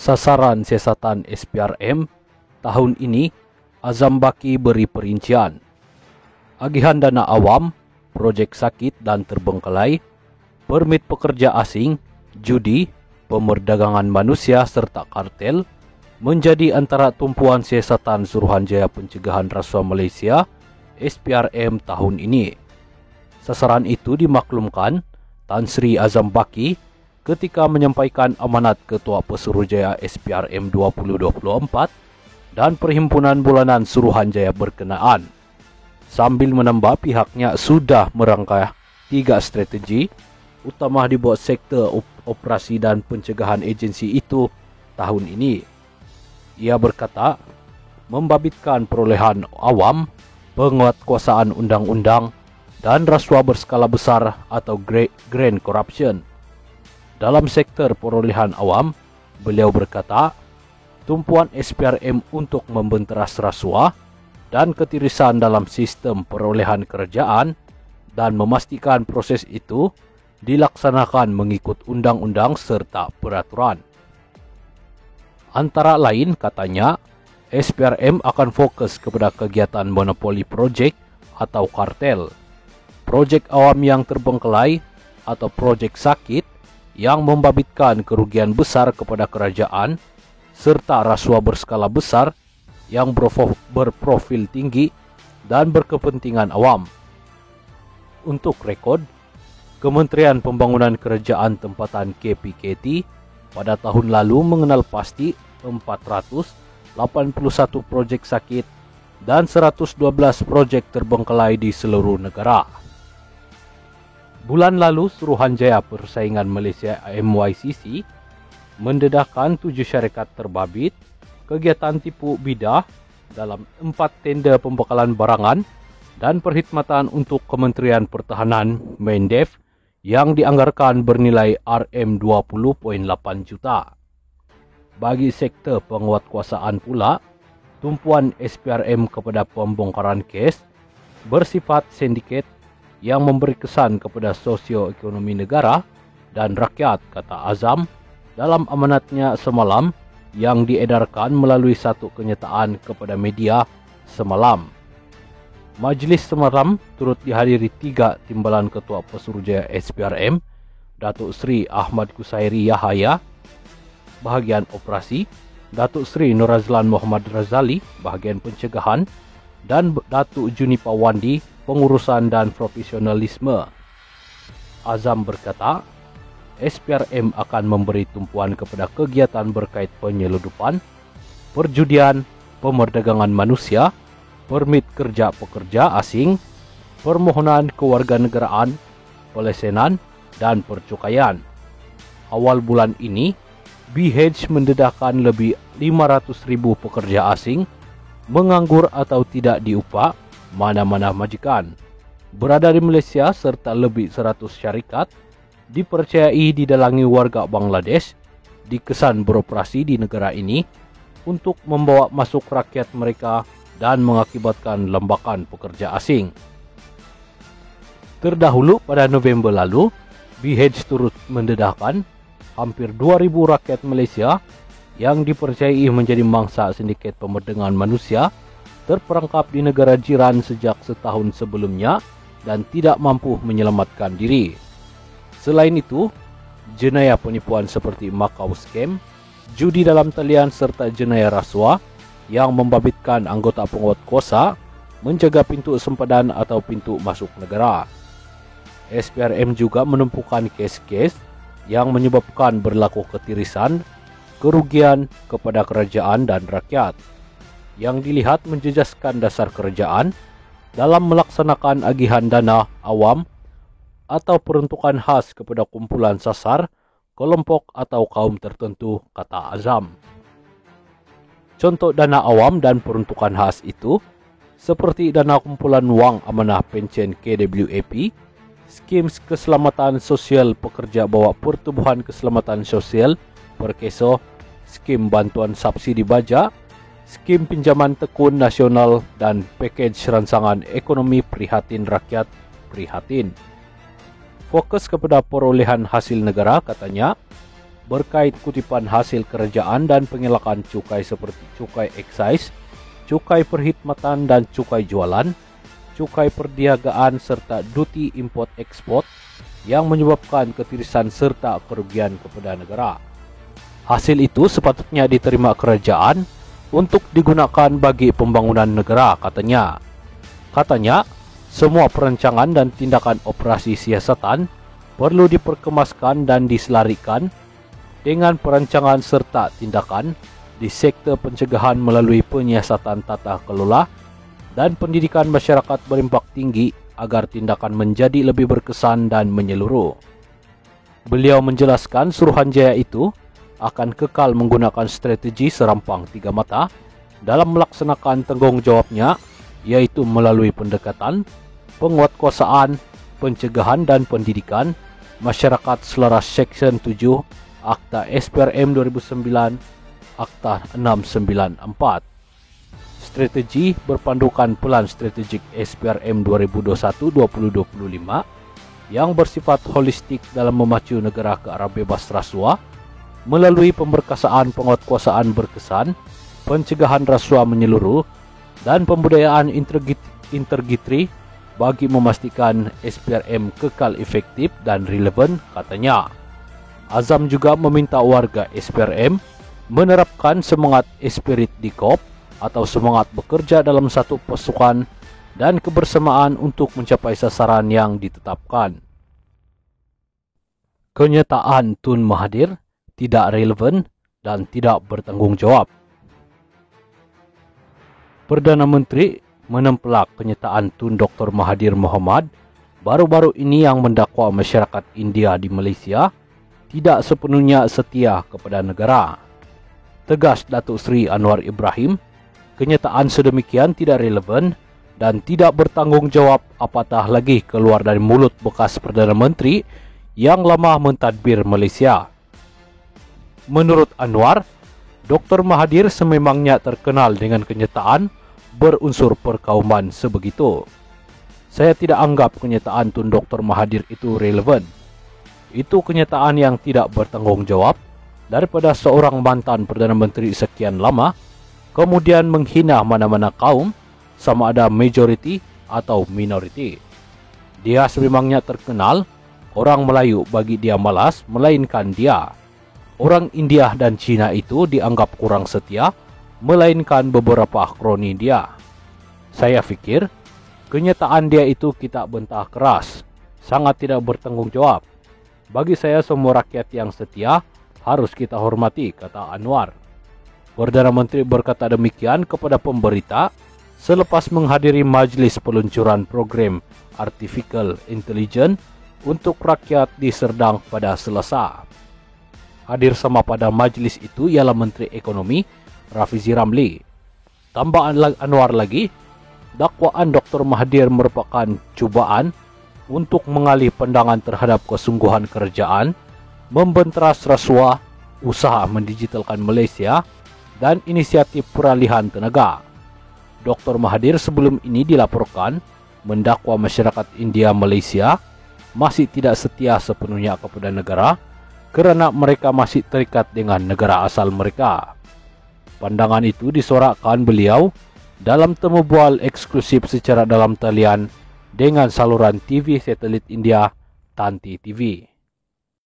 Sasaran siasatan SPRM tahun ini, Azam Baki beri perincian. Agihan dana awam, projek sakit dan terbengkalai, permit pekerja asing, judi, pemerdagangan manusia serta kartel menjadi antara tumpuan siasatan Suruhanjaya Pencegahan Rasuah Malaysia SPRM tahun ini. Sasaran itu dimaklumkan Tan Sri Azam Baki ketika menyampaikan amanat Ketua Pesuruhjaya SPRM 2024 dan Perhimpunan Bulanan Suruhanjaya berkenaan. Sambil menambah pihaknya sudah merangkai 3 strategi utama dibuat sektor operasi dan pencegahan agensi itu tahun ini. Ia berkata, membabitkan perolehan awam, penguatkuasaan undang-undang, dan rasuah berskala besar atau grand corruption. Dalam sektor perolehan awam, beliau berkata, tumpuan SPRM untuk membenteras rasuah dan ketirisan dalam sistem perolehan kerajaan dan memastikan proses itu dilaksanakan mengikut undang-undang serta peraturan. Antara lain, katanya, SPRM akan fokus kepada kegiatan monopoli projek atau kartel, projek awam yang terbengkelai atau projek sakit yang membabitkan kerugian besar kepada kerajaan, serta rasuah berskala besar yang berprofil tinggi dan berkepentingan awam. Untuk rekod, Kementerian Pembangunan Kerajaan Tempatan KPKT pada tahun lalu mengenal pasti 481 projek sakit dan 112 projek terbengkalai di seluruh negara. Bulan lalu, Suruhanjaya Persaingan Malaysia MYCC mendedahkan 7 syarikat terbabit kegiatan tipu bidah dalam 4 tender pembekalan barangan dan perkhidmatan untuk Kementerian Pertahanan Mendev yang dianggarkan bernilai RM20.8 juta. Bagi sektor penguatkuasaan pula, tumpuan SPRM kepada pembongkaran kes bersifat sindiket yang memberi kesan kepada sosioekonomi negara dan rakyat, kata Azam dalam amanatnya semalam yang diedarkan melalui satu kenyataan kepada media semalam. Majlis semalam turut dihadiri 3 timbalan Ketua Pesuruhjaya SPRM, Datuk Seri Ahmad Kusairi Yahaya, bahagian operasi, Datuk Seri Norazlan Muhammad Razali, bahagian pencegahan, dan Datuk Junipa Wandi, pengurusan dan profesionalisme. Azam berkata, SPRM akan memberi tumpuan kepada kegiatan berkait penyeludupan, perjudian, pemerdagangan manusia, permit kerja pekerja asing, permohonan kewarganegaraan, pelesenan, dan percukaian. Awal bulan ini, BH mendedahkan lebih 500,000 pekerja asing menganggur atau tidak diupah mana-mana majikan berada di Malaysia serta lebih 100 syarikat dipercayai didalangi warga Bangladesh dikesan beroperasi di negara ini untuk membawa masuk rakyat mereka dan mengakibatkan lembakan pekerja asing. Terdahulu pada November lalu, BH turut mendedahkan hampir 2,000 rakyat Malaysia yang dipercayai menjadi mangsa sindiket pemerdagangan manusia terperangkap di negara jiran sejak setahun sebelumnya dan tidak mampu menyelamatkan diri. Selain itu, jenayah penipuan seperti Macau Scam, judi dalam talian serta jenayah rasuah yang membabitkan anggota penguatkuasa menjaga pintu sempadan atau pintu masuk negara. SPRM juga menumpukan kes-kes yang menyebabkan berlaku ketirisan, kerugian kepada kerajaan dan rakyat, yang dilihat menjejaskan dasar kerajaan dalam melaksanakan agihan dana awam atau peruntukan khas kepada kumpulan sasar, kelompok atau kaum tertentu, kata Azam. Contoh dana awam dan peruntukan khas itu seperti dana kumpulan wang amanah pension KWAP, skim keselamatan sosial pekerja bawah Pertubuhan Keselamatan Sosial Perkeso, skim bantuan subsidi baja, skim pinjaman tekun nasional, dan pakej rancangan ekonomi prihatin rakyat Prihatin. Fokus kepada perolehan hasil negara, katanya, berkait kutipan hasil kerajaan dan pengelakan cukai seperti cukai excise, cukai perkhidmatan dan cukai jualan, cukai perniagaan serta duty import-export yang menyebabkan ketirisan serta kerugian kepada negara. Hasil itu sepatutnya diterima kerajaan untuk digunakan bagi pembangunan negara, katanya. Katanya, semua perancangan dan tindakan operasi siasatan perlu diperkemaskan dan diselarikan dengan perancangan serta tindakan di sektor pencegahan melalui penyiasatan tata kelola dan pendidikan masyarakat berimpak tinggi agar tindakan menjadi lebih berkesan dan menyeluruh. Beliau menjelaskan Suruhanjaya itu akan kekal menggunakan strategi serampang 3 mata dalam melaksanakan tanggung jawabnya, yaitu melalui pendekatan, penguatkuasaan, pencegahan dan pendidikan masyarakat selaras Seksyen 7 Akta SPRM 2009 Akta 694. Strategi berpandukan Pelan Strategik SPRM 2021-2025 yang bersifat holistik dalam memacu negara ke arah bebas rasuah melalui pemberkasaan penguatkuasaan berkesan, pencegahan rasuah menyeluruh, dan pembudayaan integriti bagi memastikan SPRM kekal efektif dan relevan, katanya. Azam juga meminta warga SPRM menerapkan semangat Esprit de Corps atau semangat bekerja dalam satu pasukan dan kebersamaan untuk mencapai sasaran yang ditetapkan. Kenyataan Tun Mahathir tidak relevan dan tidak bertanggung jawab. Perdana Menteri menempelak kenyataan Tun Dr. Mahathir Mohamad baru-baru ini yang mendakwa masyarakat India di Malaysia tidak sepenuhnya setia kepada negara. Tegas Datuk Seri Anwar Ibrahim, kenyataan sedemikian tidak relevan dan tidak bertanggung jawab, apatah lagi keluar dari mulut bekas Perdana Menteri yang lama mentadbir Malaysia. Menurut Anwar, Dr. Mahathir sememangnya terkenal dengan kenyataan berunsur perkauman sebegitu. Saya tidak anggap kenyataan Tun Dr. Mahathir itu relevan. Itu kenyataan yang tidak bertanggung jawab daripada seorang mantan Perdana Menteri sekian lama kemudian menghina mana-mana kaum, sama ada majoriti atau minoriti. Dia sememangnya terkenal, orang Melayu bagi dia malas, melainkan dia. Orang India dan Cina itu dianggap kurang setia, melainkan beberapa kroni dia. Saya fikir, kenyataan dia itu kita bentah keras, sangat tidak bertanggung jawab. Bagi saya semua rakyat yang setia harus kita hormati, kata Anwar. Perdana Menteri berkata demikian kepada pemberita selepas menghadiri majlis peluncuran program Artificial Intelligence untuk rakyat di Serdang pada Selasa. Hadir sama pada majlis itu ialah Menteri Ekonomi Rafizi Ramli. Tambahan Anwar lagi, dakwaan Dr. Mahathir merupakan cubaan untuk mengalih pandangan terhadap kesungguhan kerajaan, membenteras rasuah, usaha mendigitalkan Malaysia, dan inisiatif peralihan tenaga. Dr. Mahathir sebelum ini dilaporkan mendakwa masyarakat India Malaysia masih tidak setia sepenuhnya kepada negara kerana mereka masih terikat dengan negara asal mereka. Pandangan itu disorakkan beliau dalam temu bual eksklusif secara dalam talian dengan saluran TV satelit India Tanti TV.